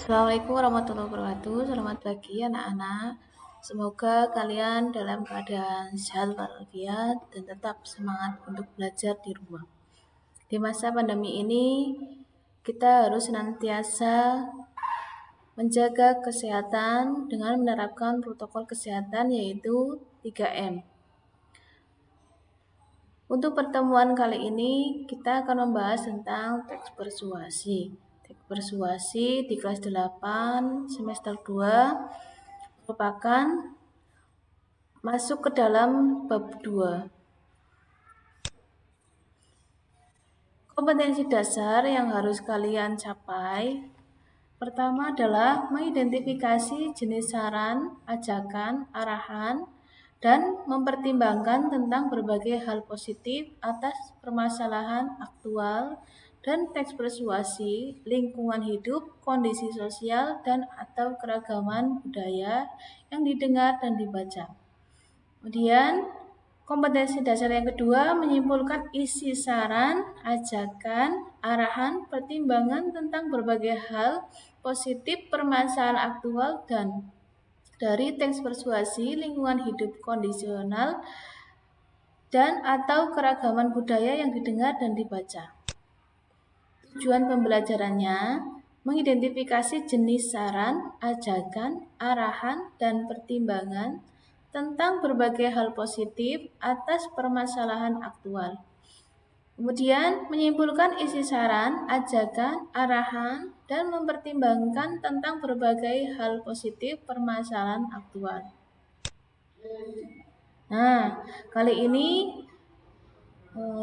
Assalamualaikum warahmatullahi wabarakatuh. Selamat pagi anak-anak. Semoga kalian dalam keadaan sehat walafiat dan tetap semangat untuk belajar di rumah. Di masa pandemi ini, kita harus senantiasa menjaga kesehatan dengan menerapkan protokol kesehatan yaitu 3M. Untuk pertemuan kali ini, kita akan membahas tentang teks persuasi. Teks persuasi di kelas 8 semester 2 merupakan masuk ke dalam bab 2. Kompetensi dasar yang harus kalian capai pertama adalah mengidentifikasi jenis saran, ajakan, arahan, dan mempertimbangkan tentang berbagai hal positif atas permasalahan aktual dan teks persuasi, lingkungan hidup, kondisi sosial, dan atau keragaman budaya yang didengar dan dibaca. Kemudian, kompetensi dasar yang kedua menyimpulkan isi saran, ajakan, arahan, pertimbangan tentang berbagai hal positif permasalahan aktual dan dari teks persuasi, lingkungan hidup kondisional, dan atau keragaman budaya yang didengar dan dibaca. Tujuan pembelajarannya mengidentifikasi jenis saran, ajakan, arahan, dan pertimbangan tentang berbagai hal positif atas permasalahan aktual. Kemudian menyimpulkan isi saran, ajakan, arahan, dan mempertimbangkan tentang berbagai hal positif permasalahan aktual. Nah, kali ini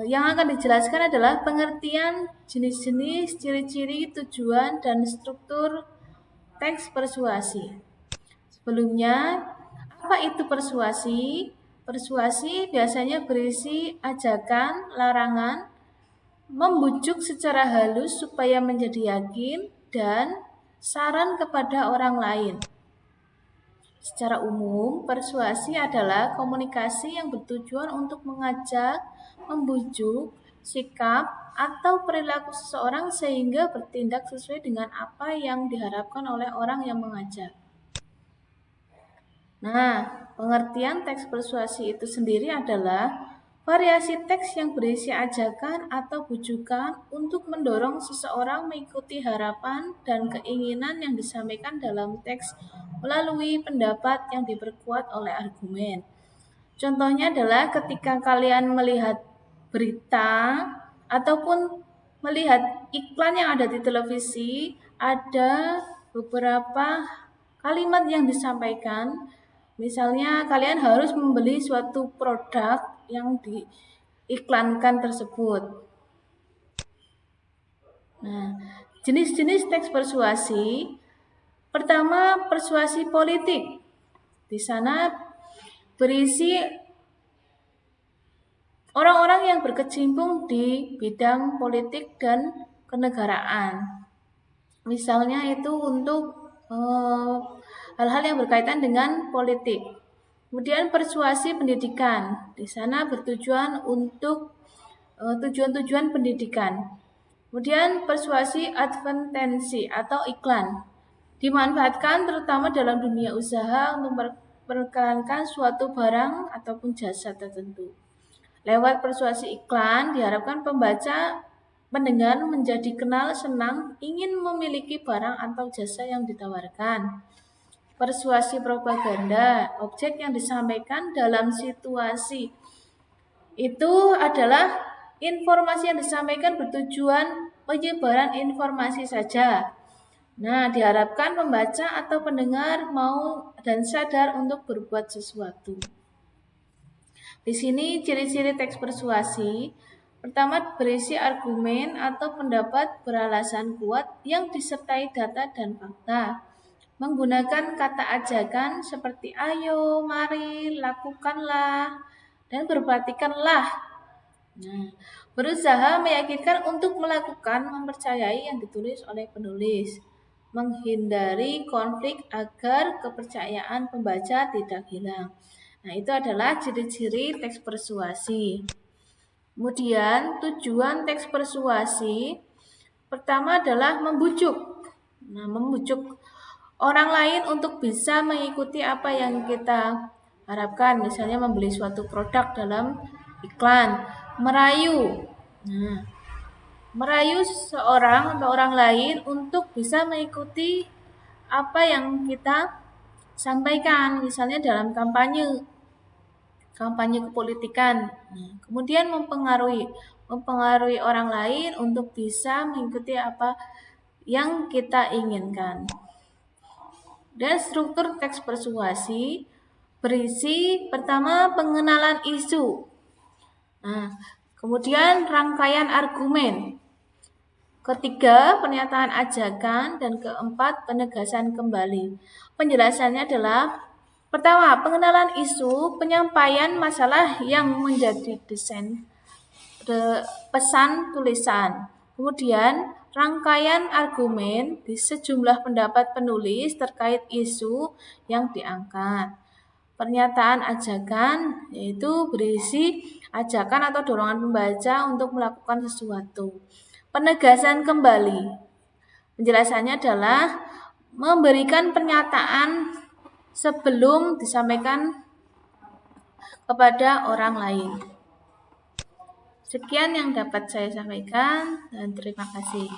yang akan dijelaskan adalah pengertian jenis-jenis, ciri-ciri, tujuan, dan struktur teks persuasi. Sebelumnya, apa itu persuasi? Persuasi biasanya berisi ajakan, larangan, membujuk secara halus supaya menjadi yakin, dan saran kepada orang lain. Secara umum, persuasi adalah komunikasi yang bertujuan untuk mengajak, membujuk, sikap, atau perilaku seseorang sehingga bertindak sesuai dengan apa yang diharapkan oleh orang yang mengajak. Nah, pengertian teks persuasi itu sendiri adalah variasi teks yang berisi ajakan atau bujukan untuk mendorong seseorang mengikuti harapan dan keinginan yang disampaikan dalam teks melalui pendapat yang diperkuat oleh argumen. Contohnya adalah ketika kalian melihat berita ataupun melihat iklan yang ada di televisi, ada beberapa kalimat yang disampaikan. Misalnya kalian harus membeli suatu produk yang diiklankan tersebut. Nah, jenis-jenis teks persuasi. Pertama, persuasi politik. Di sana berisi orang-orang yang berkecimpung di bidang politik dan kenegaraan. Misalnya itu untuk hal-hal yang berkaitan dengan politik. Kemudian persuasi pendidikan. Di sana bertujuan untuk tujuan-tujuan pendidikan. Kemudian persuasi advertensi atau iklan. Dimanfaatkan terutama dalam dunia usaha untuk memperkenalkan suatu barang ataupun jasa tertentu. Lewat persuasi iklan diharapkan pembaca pendengar menjadi kenal, senang, ingin memiliki barang atau jasa yang ditawarkan. Persuasi propaganda, objek yang disampaikan dalam situasi itu adalah informasi yang disampaikan bertujuan penyebaran informasi saja. Nah, diharapkan pembaca atau pendengar mau dan sadar untuk berbuat sesuatu. Di sini ciri-ciri teks persuasi. Pertama, berisi argumen atau pendapat beralasan kuat yang disertai data dan fakta. Menggunakan kata ajakan seperti ayo, mari, lakukanlah, dan berbatikanlah. Nah, berusaha meyakinkan untuk melakukan, mempercayai yang ditulis oleh penulis. Menghindari konflik agar kepercayaan pembaca tidak hilang. Nah, itu adalah ciri-ciri teks persuasi. Kemudian, tujuan teks persuasi pertama adalah membujuk. Nah, membujuk orang lain untuk bisa mengikuti apa yang kita harapkan, misalnya membeli suatu produk dalam iklan, merayu. Nah, merayu seseorang atau orang lain untuk bisa mengikuti apa yang kita sampaikan, misalnya dalam kampanye kepolitikan. Nah, kemudian mempengaruhi orang lain untuk bisa mengikuti apa yang kita inginkan. Dan struktur teks persuasi berisi pertama pengenalan isu. Nah, kemudian rangkaian argumen. Ketiga, pernyataan ajakan, dan keempat, penegasan kembali. Penjelasannya adalah pertama, pengenalan isu, penyampaian masalah yang menjadi pesan tulisan. Kemudian, rangkaian argumen di sejumlah pendapat penulis terkait isu yang diangkat. Pernyataan ajakan yaitu berisi ajakan atau dorongan pembaca untuk melakukan sesuatu. Penegasan kembali. Penjelasannya adalah memberikan pernyataan sebelum disampaikan kepada orang lain. Sekian yang dapat saya sampaikan dan terima kasih.